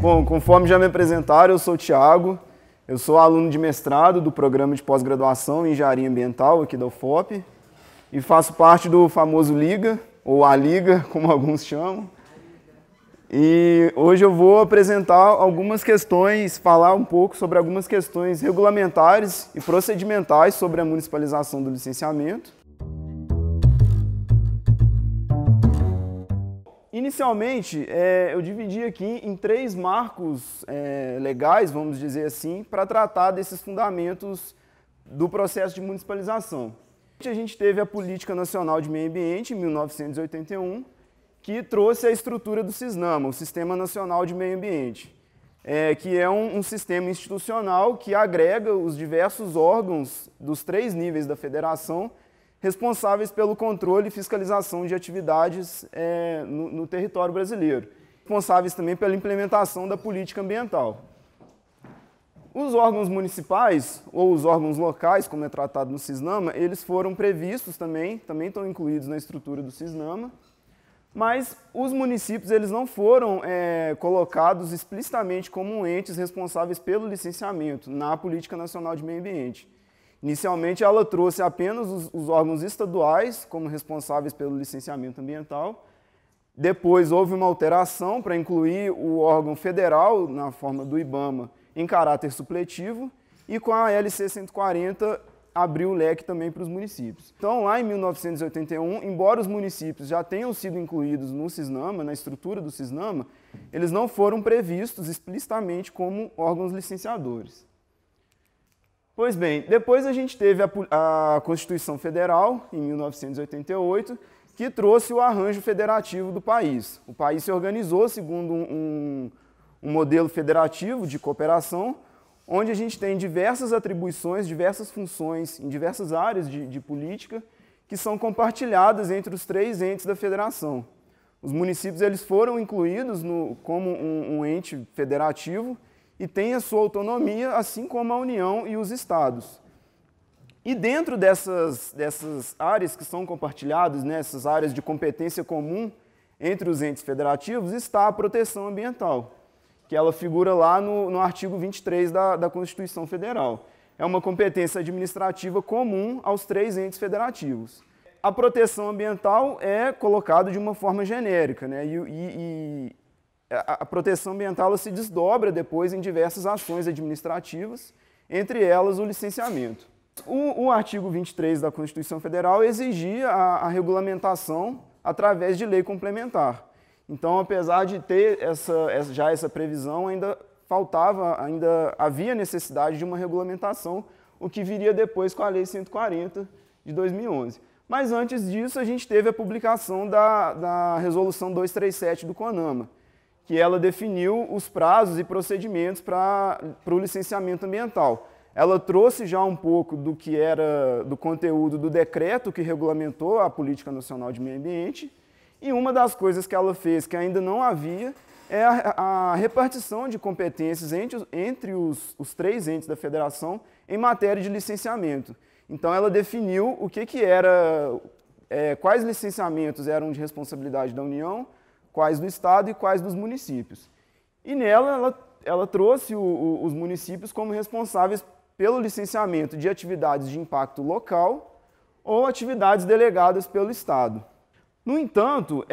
Bom, conforme já me apresentaram, eu sou o Thiago, eu sou aluno de mestrado do programa de pós-graduação em Engenharia Ambiental aqui da UFOP e faço parte do famoso Liga, ou a Liga, como alguns chamam. E hoje eu vou apresentar algumas questões, falar um pouco sobre algumas questões regulamentares e procedimentais sobre a municipalização do licenciamento. Inicialmente, eu dividi aqui em 3 marcos legais, vamos dizer assim, para tratar desses fundamentos do processo de municipalização. A gente teve a Política Nacional de Meio Ambiente, em 1981, que trouxe a estrutura do SISNAMA, o Sistema Nacional de Meio Ambiente, que é um sistema institucional que agrega os diversos órgãos dos 3 níveis da federação responsáveis pelo controle e fiscalização de atividades no território brasileiro, responsáveis também pela implementação da política ambiental. Os órgãos municipais, ou os órgãos locais, como é tratado no SISNAMA, eles foram previstos também estão incluídos na estrutura do SISNAMA, mas os municípios eles não foram colocados explicitamente como entes responsáveis pelo licenciamento na Política Nacional de Meio Ambiente. Inicialmente, ela trouxe apenas os órgãos estaduais como responsáveis pelo licenciamento ambiental. Depois, houve uma alteração para incluir o órgão federal, na forma do IBAMA, em caráter supletivo, e com a LC 140 abriu o leque também para os municípios. Então, lá em 1981, embora os municípios já tenham sido incluídos no SISNAMA, na estrutura do SISNAMA, eles não foram previstos explicitamente como órgãos licenciadores. Pois bem, depois a gente teve a Constituição Federal, em 1988, que trouxe o arranjo federativo do país. O país se organizou segundo um modelo federativo de cooperação, onde a gente tem diversas atribuições, diversas funções em diversas áreas de política que são compartilhadas entre os 3 entes da federação. Os municípios eles foram incluídos como um ente federativo e tem a sua autonomia, assim como a União e os estados. E dentro dessas áreas que são compartilhadas, essas áreas de competência comum entre os entes federativos, está a proteção ambiental, que ela figura lá no artigo 23 da Constituição Federal. É uma competência administrativa comum aos 3 entes federativos. A proteção ambiental é colocada de uma forma genérica, e a proteção ambiental ela se desdobra depois em diversas ações administrativas, entre elas o licenciamento. O artigo 23 da Constituição Federal exigia a regulamentação através de lei complementar. Então, apesar de ter já essa previsão, ainda havia necessidade de uma regulamentação, o que viria depois com a Lei 140 de 2011. Mas antes disso, a gente teve a publicação da Resolução 237 do CONAMA, que ela definiu os prazos e procedimentos para o licenciamento ambiental. Ela trouxe já um pouco do que era do conteúdo do decreto que regulamentou a Política Nacional de Meio Ambiente, e uma das coisas que ela fez que ainda não havia é a repartição de competências entre os 3 entes da federação em matéria de licenciamento. Então ela definiu o que era, quais licenciamentos eram de responsabilidade da União, quais do Estado e quais dos municípios. E nela, ela trouxe os municípios como responsáveis pelo licenciamento de atividades de impacto local ou atividades delegadas pelo Estado. No entanto,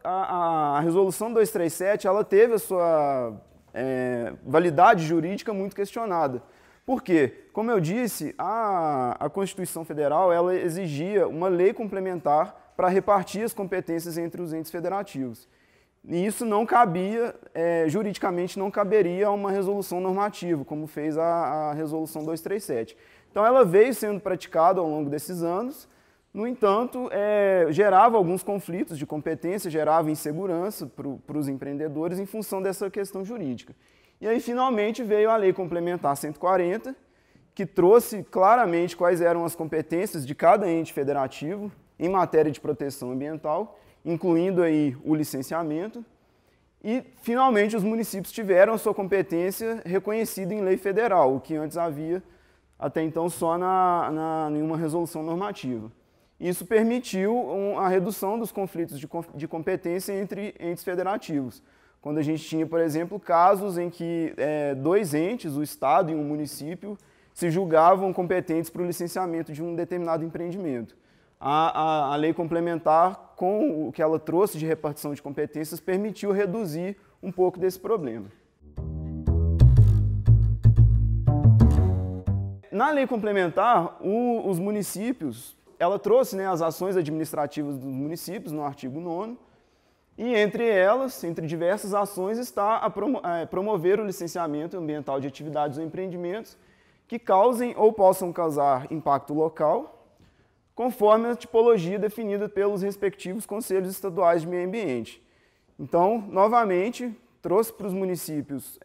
a Resolução 237 ela teve a sua validade jurídica muito questionada. Por quê? Como eu disse, a Constituição Federal ela exigia uma lei complementar para repartir as competências entre os entes federativos. E isso não cabia, juridicamente não caberia a uma resolução normativa, como fez a Resolução 237. Então ela veio sendo praticada ao longo desses anos, no entanto, gerava alguns conflitos de competência, gerava insegurança para os empreendedores em função dessa questão jurídica. E aí finalmente veio a Lei Complementar 140, que trouxe claramente quais eram as competências de cada ente federativo em matéria de proteção ambiental, incluindo aí o licenciamento, e finalmente os municípios tiveram a sua competência reconhecida em lei federal, o que antes havia até então só em uma resolução normativa. Isso permitiu a redução dos conflitos de competência entre entes federativos, quando a gente tinha, por exemplo, casos em que dois entes, o Estado e um município, se julgavam competentes para o licenciamento de um determinado empreendimento. A lei complementar, com o que ela trouxe de repartição de competências, permitiu reduzir um pouco desse problema. Na lei complementar, os municípios, ela trouxe, né, as ações administrativas dos municípios, no artigo 9º, e entre elas, entre diversas ações, está promover o licenciamento ambiental de atividades ou empreendimentos que causem ou possam causar impacto local, conforme a tipologia definida pelos respectivos conselhos estaduais de meio ambiente. Então, novamente, trouxe para os municípios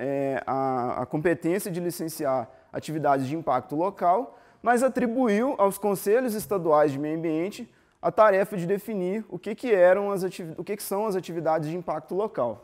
a competência de licenciar atividades de impacto local, mas atribuiu aos conselhos estaduais de meio ambiente a tarefa de definir o que são as atividades de impacto local.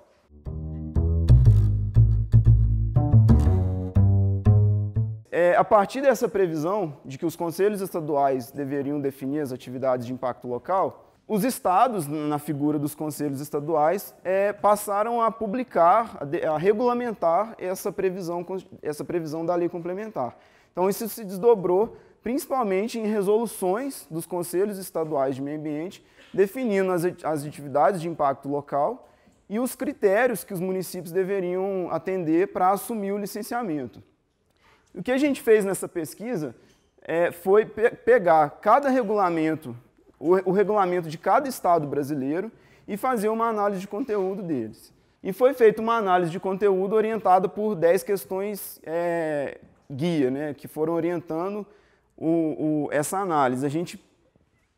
A partir dessa previsão de que os conselhos estaduais deveriam definir as atividades de impacto local, os estados, na figura dos conselhos estaduais, passaram a publicar, a regulamentar essa previsão da lei complementar. Então, isso se desdobrou principalmente em resoluções dos conselhos estaduais de meio ambiente, definindo as atividades de impacto local e os critérios que os municípios deveriam atender para assumir o licenciamento. O que a gente fez nessa pesquisa foi pegar cada regulamento, o regulamento de cada estado brasileiro e fazer uma análise de conteúdo deles. E foi feita uma análise de conteúdo orientada por 10 questões guia, né, que foram orientando essa análise.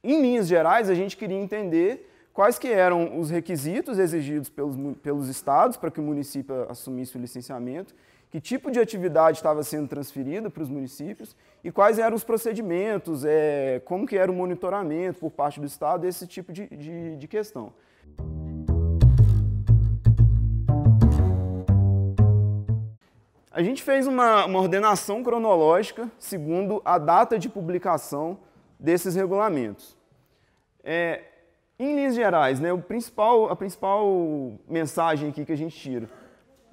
Em linhas gerais, a gente queria entender quais que eram os requisitos exigidos pelos estados para que o município assumisse o licenciamento, que tipo de atividade estava sendo transferida para os municípios e quais eram os procedimentos, como que era o monitoramento por parte do Estado, esse tipo de questão. A gente fez uma ordenação cronológica segundo a data de publicação desses regulamentos. Em linhas gerais, né, a principal mensagem aqui que a gente tira: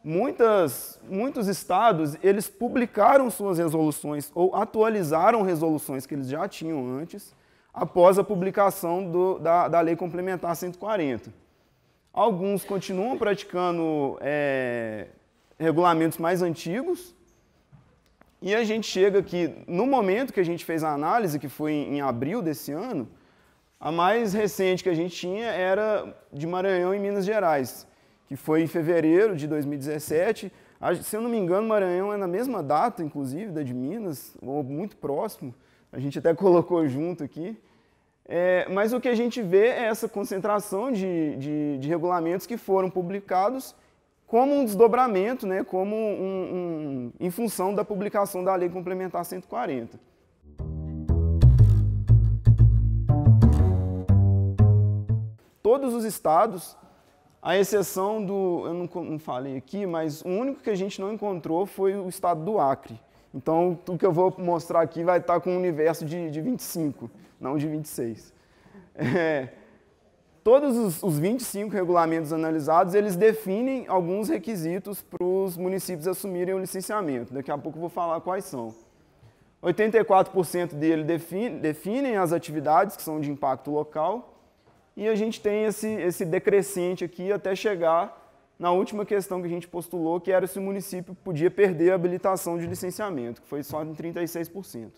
muitos estados, eles publicaram suas resoluções ou atualizaram resoluções que eles já tinham antes, após a publicação da Lei Complementar 140. Alguns continuam praticando regulamentos mais antigos, e a gente chega aqui, no momento que a gente fez a análise, que foi em abril desse ano, a mais recente que a gente tinha era de Maranhão e Minas Gerais, que foi em fevereiro de 2017. Se eu não me engano, Maranhão é na mesma data, inclusive, da de Minas, ou muito próximo. A gente até colocou junto aqui. Mas o que a gente vê é essa concentração de regulamentos que foram publicados como um desdobramento, né, em função da publicação da Lei Complementar 140. Todos os estados, à exceção eu não falei aqui, mas o único que a gente não encontrou foi o estado do Acre. Então, o que eu vou mostrar aqui vai estar com um universo de 25, não de 26. Todos os 25 regulamentos analisados, eles definem alguns requisitos para os municípios assumirem o licenciamento. Daqui a pouco eu vou falar quais são. 84% dele definem as atividades que são de impacto local, e a gente tem esse decrescente aqui até chegar na última questão que a gente postulou, que era se o município podia perder a habilitação de licenciamento, que foi só em 36%.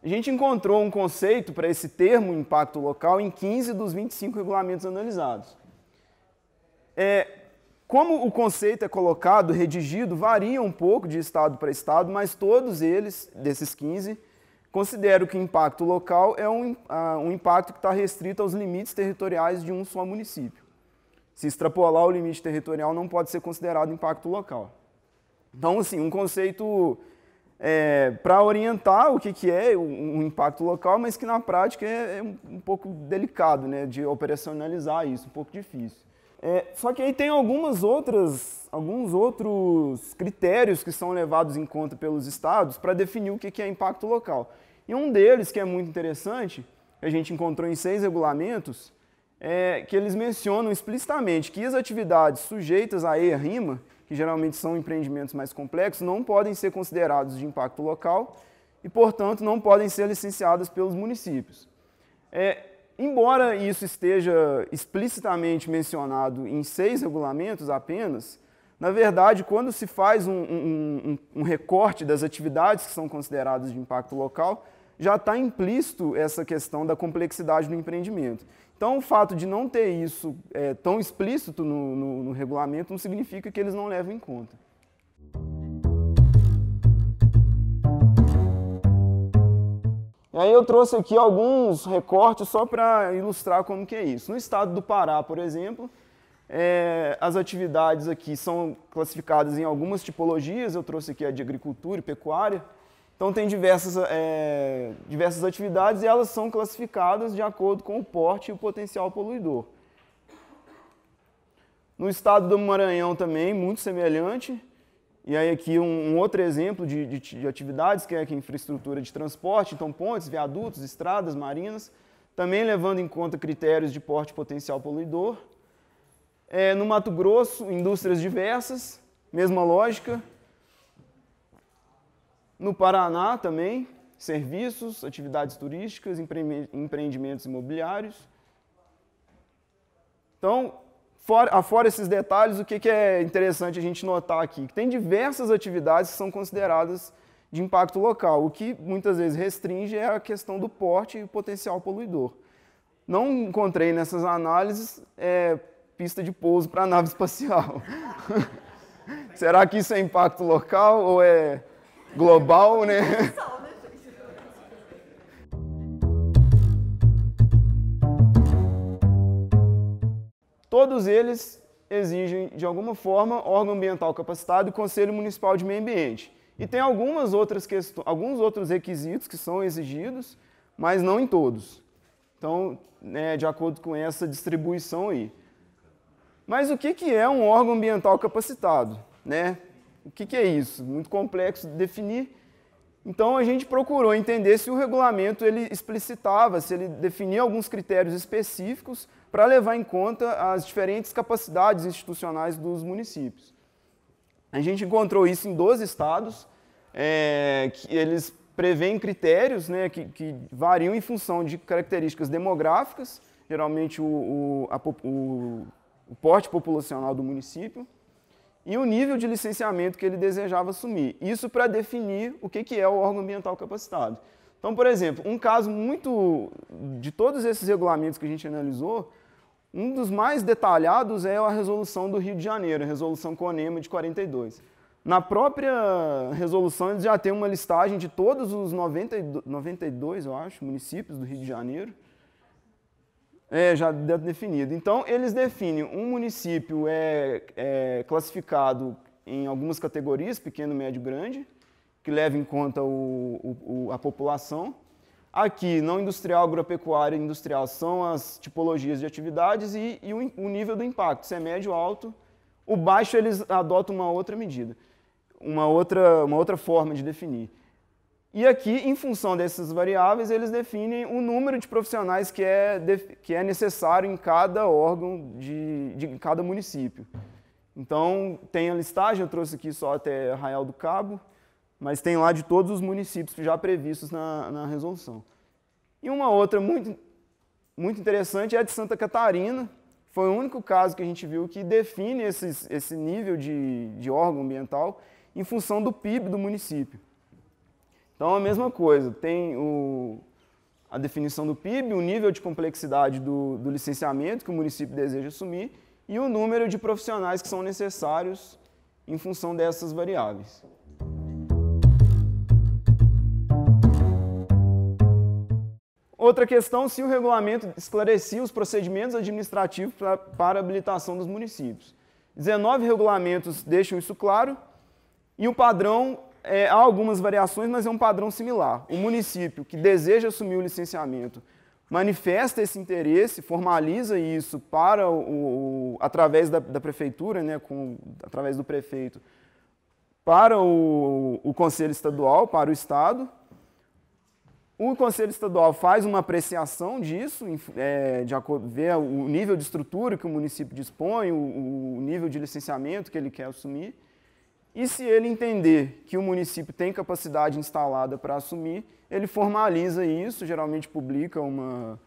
A gente encontrou um conceito para esse termo impacto local em 15 dos 25 regulamentos analisados. Como o conceito é colocado, redigido, varia um pouco de estado para estado, mas todos eles, desses 15, consideram que impacto local é um impacto que está restrito aos limites territoriais de um só município. Se extrapolar o limite territorial, não pode ser considerado impacto local. Então, assim, um conceito para orientar o que é um impacto local, mas que na prática é um pouco delicado, né, de operacionalizar isso, um pouco difícil. Só que aí tem alguns outros critérios que são levados em conta pelos estados para definir o que é impacto local. E um deles, que é muito interessante, que a gente encontrou em 6 regulamentos, que eles mencionam explicitamente que as atividades sujeitas à EIA-RIMA, que geralmente são empreendimentos mais complexos, não podem ser considerados de impacto local e, portanto, não podem ser licenciadas pelos municípios. Embora isso esteja explicitamente mencionado em 6 regulamentos apenas, na verdade, quando se faz um recorte das atividades que são consideradas de impacto local, já está implícito essa questão da complexidade do empreendimento. Então, o fato de não ter isso tão explícito no regulamento não significa que eles não levam em conta. E aí eu trouxe aqui alguns recortes só para ilustrar como que é isso. No estado do Pará, por exemplo, as atividades aqui são classificadas em algumas tipologias. Eu trouxe aqui a de agricultura e pecuária. Então tem diversas atividades e elas são classificadas de acordo com o porte e o potencial poluidor. No estado do Maranhão também, muito semelhante. E aí aqui um outro exemplo de atividades, que é a infraestrutura de transporte, então pontes, viadutos, estradas, marinas, também levando em conta critérios de porte e potencial poluidor. No Mato Grosso, indústrias diversas, mesma lógica. No Paraná também, serviços, atividades turísticas, empreendimentos imobiliários. Então, fora esses detalhes, o que é interessante a gente notar aqui? Que tem diversas atividades que são consideradas de impacto local, o que muitas vezes restringe é a questão do porte e potencial poluidor. Não encontrei nessas análises pista de pouso para nave espacial. Será que isso é impacto local ou é global, né? Todos eles exigem, de alguma forma, órgão ambiental capacitado e Conselho Municipal de Meio Ambiente. E tem alguns outros requisitos que são exigidos, mas não em todos. Então, de acordo com essa distribuição aí. Mas o que é um órgão ambiental capacitado, né? O que é isso? Muito complexo de definir. Então, a gente procurou entender se o regulamento ele explicitava, se ele definia alguns critérios específicos para levar em conta as diferentes capacidades institucionais dos municípios. A gente encontrou isso em 12 estados, que eles prevêem critérios, né, que variam em função de características demográficas, geralmente o porte populacional do município, e o nível de licenciamento que ele desejava assumir. Isso para definir o que é o órgão ambiental capacitado. Então, por exemplo, um caso de todos esses regulamentos que a gente analisou, um dos mais detalhados é a resolução do Rio de Janeiro, a resolução CONEMA de 42. Na própria resolução, eles já têm uma listagem de todos os 92, eu acho, municípios do Rio de Janeiro. Já definido. Então, eles definem um município classificado em algumas categorias, pequeno, médio, grande, que leva em conta a população. Aqui, não industrial, agropecuária e industrial são as tipologias de atividades e o nível do impacto, se é médio ou alto. O baixo, eles adotam uma outra medida, uma outra forma de definir. E aqui, em função dessas variáveis, eles definem o número de profissionais que é necessário em cada órgão de cada município. Então, tem a listagem, eu trouxe aqui só até Arraial do Cabo, mas tem lá de todos os municípios já previstos na resolução. E uma outra muito interessante é a de Santa Catarina. Foi o único caso que a gente viu que define esse nível de órgão ambiental em função do PIB do município. Então, a mesma coisa, tem a definição do PIB, o nível de complexidade do licenciamento que o município deseja assumir e o número de profissionais que são necessários em função dessas variáveis. Outra questão, se o regulamento esclarecia os procedimentos administrativos para a habilitação dos municípios. 19 regulamentos deixam isso claro e o padrão há algumas variações, mas é um padrão similar. O município que deseja assumir o licenciamento manifesta esse interesse, formaliza isso através da prefeitura, né, através do prefeito, para o Conselho Estadual, para o Estado. O Conselho Estadual faz uma apreciação disso, de acordo, ver o nível de estrutura que o município dispõe, o nível de licenciamento que ele quer assumir. E se ele entender que o município tem capacidade instalada para assumir, ele formaliza isso, geralmente publica uma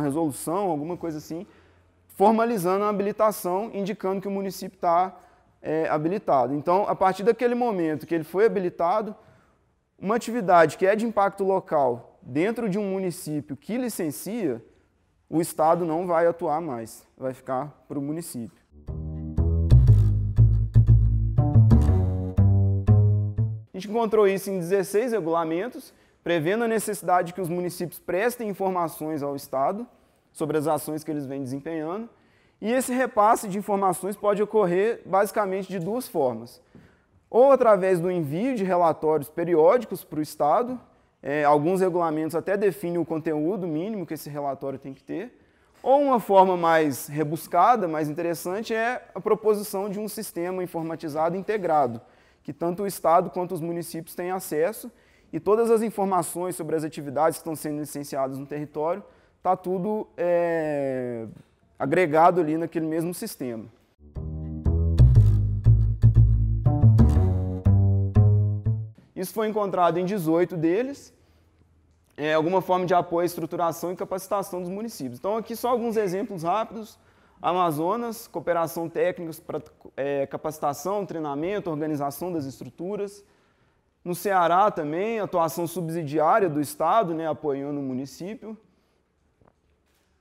resolução, alguma coisa assim, formalizando a habilitação, indicando que o município está habilitado. Então, a partir daquele momento que ele foi habilitado, uma atividade que é de impacto local dentro de um município que licencia, o Estado não vai atuar mais, vai ficar para o município. A gente encontrou isso em 16 regulamentos, prevendo a necessidade de que os municípios prestem informações ao Estado sobre as ações que eles vêm desempenhando. E esse repasse de informações pode ocorrer basicamente de duas formas. Ou através do envio de relatórios periódicos para o Estado, alguns regulamentos até definem o conteúdo mínimo que esse relatório tem que ter, ou uma forma mais rebuscada, mais interessante, é a proposição de um sistema informatizado integrado, que tanto o Estado quanto os municípios têm acesso, e todas as informações sobre as atividades que estão sendo licenciadas no território, está tudo agregado ali naquele mesmo sistema. Isso foi encontrado em 18 deles, alguma forma de apoio à estruturação e capacitação dos municípios. Então aqui só alguns exemplos rápidos. Amazonas, cooperação técnica para capacitação, treinamento, organização das estruturas. No Ceará também, atuação subsidiária do Estado, apoiando o município.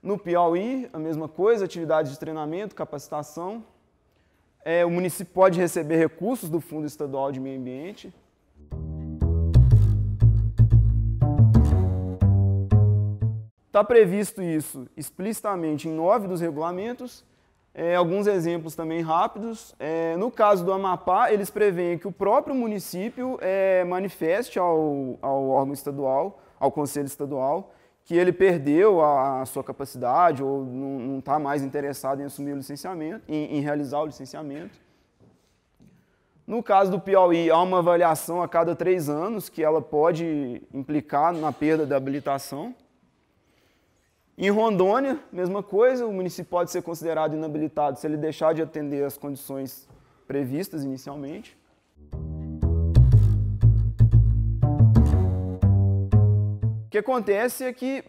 No Piauí, a mesma coisa, atividades de treinamento, capacitação. O município pode receber recursos do Fundo Estadual de Meio Ambiente. Está previsto isso explicitamente em 9 dos regulamentos. Alguns exemplos também rápidos. No caso do Amapá, eles preveem que o próprio município manifeste ao órgão estadual, ao Conselho Estadual, que ele perdeu a sua capacidade ou não está mais interessado em assumir o licenciamento, em realizar o licenciamento. No caso do Piauí, há uma avaliação a cada 3 anos que ela pode implicar na perda da habilitação. Em Rondônia, mesma coisa, o município pode ser considerado inabilitado se ele deixar de atender às condições previstas inicialmente. O que acontece é que,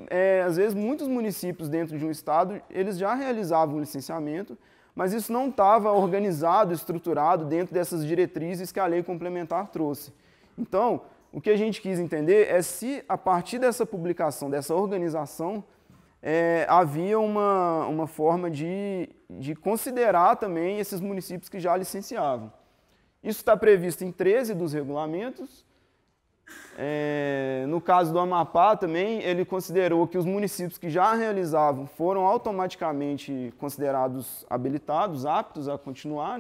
às vezes, muitos municípios dentro de um estado, eles já realizavam o licenciamento, mas isso não estava organizado, estruturado dentro dessas diretrizes que a lei complementar trouxe. Então, o que a gente quis entender é se, a partir dessa publicação, dessa organização, havia uma forma de considerar também esses municípios que já licenciavam. Isso está previsto em 13 dos regulamentos. No caso do Amapá também, ele considerou que os municípios que já realizavam foram automaticamente considerados habilitados, aptos a continuar,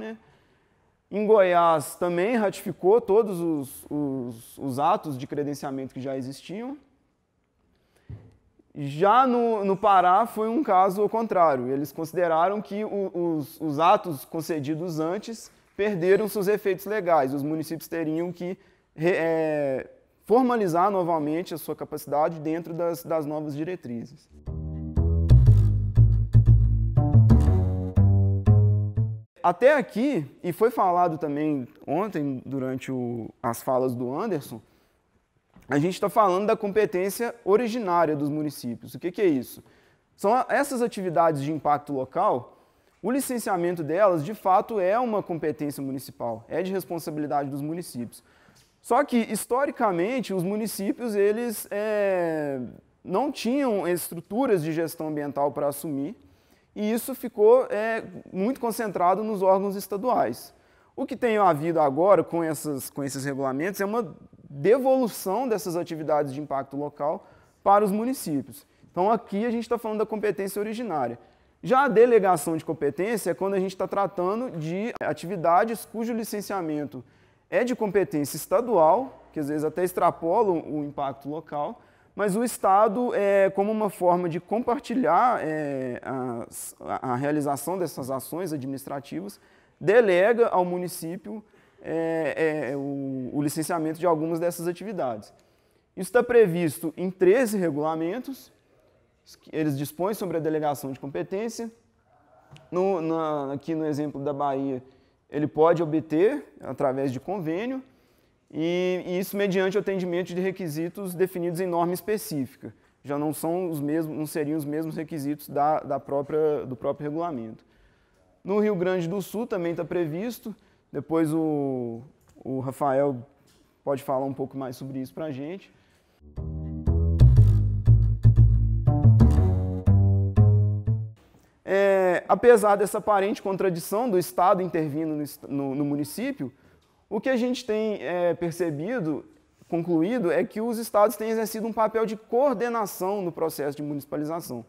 Em Goiás também ratificou todos os atos de credenciamento que já existiam. Já no Pará foi um caso ao contrário. Eles consideraram que os atos concedidos antes perderam seus efeitos legais. Os municípios teriam que formalizar novamente a sua capacidade dentro das novas diretrizes. Até aqui, e foi falado também ontem durante as falas do Anderson, a gente está falando da competência originária dos municípios. O que é isso? São essas atividades de impacto local, o licenciamento delas, de fato, é uma competência municipal, é de responsabilidade dos municípios. Só que, historicamente, os municípios eles, não tinham estruturas de gestão ambiental para assumir, e isso ficou muito concentrado nos órgãos estaduais. O que tem havido agora com esses regulamentos é uma devolução dessas atividades de impacto local para os municípios. Então, aqui a gente está falando da competência originária. Já a delegação de competência é quando a gente está tratando de atividades cujo licenciamento é de competência estadual, que às vezes até extrapolam o impacto local, mas o Estado, como uma forma de compartilhar a realização dessas ações administrativas, delega ao município o licenciamento de algumas dessas atividades. Isso está previsto em 13 regulamentos, eles dispõem sobre a delegação de competência. Aqui no exemplo da Bahia, ele pode obter através de convênio, e isso mediante o atendimento de requisitos definidos em norma específica. Já não são os mesmos, não seriam os mesmos requisitos do próprio regulamento. No Rio Grande do Sul também está previsto, depois o Rafael pode falar um pouco mais sobre isso para a gente. Apesar dessa aparente contradição do Estado intervindo no município, o que a gente tem percebido, concluído, é que os Estados têm exercido um papel de coordenação no processo de municipalização,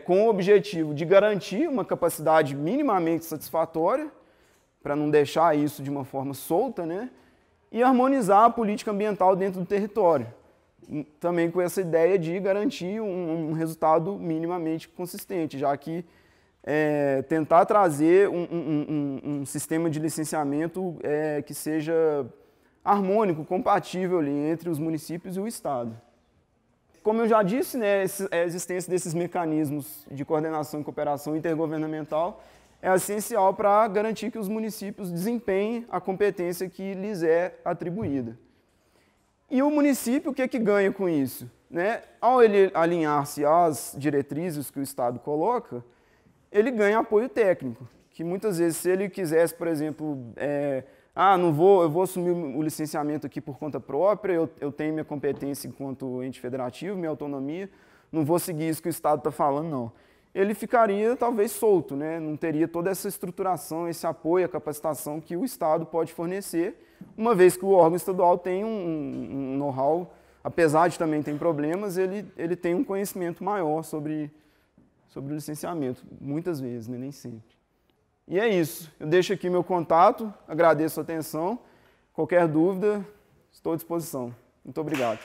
com o objetivo de garantir uma capacidade minimamente satisfatória, para não deixar isso de uma forma solta, né? E harmonizar a política ambiental dentro do território, também com essa ideia de garantir um resultado minimamente consistente, já que tentar trazer um sistema de licenciamento que seja harmônico, compatível ali entre os municípios e o Estado. Como eu já disse, né, a existência desses mecanismos de coordenação e cooperação intergovernamental é essencial para garantir que os municípios desempenhem a competência que lhes é atribuída. E o município, o que ganha com isso? Né? Ao ele alinhar-se às diretrizes que o Estado coloca, ele ganha apoio técnico, que muitas vezes, se ele quisesse, por exemplo, eu vou assumir o licenciamento aqui por conta própria, eu tenho minha competência enquanto ente federativo, minha autonomia, não vou seguir isso que o Estado está falando, não. Ele ficaria talvez solto, né? Não teria toda essa estruturação, esse apoio, a capacitação que o Estado pode fornecer, uma vez que o órgão estadual tem um know-how, apesar de também ter problemas, ele tem um conhecimento maior sobre o licenciamento, muitas vezes, né? Nem sempre. E é isso, eu deixo aqui meu contato, agradeço a atenção, qualquer dúvida, estou à disposição. Muito obrigado.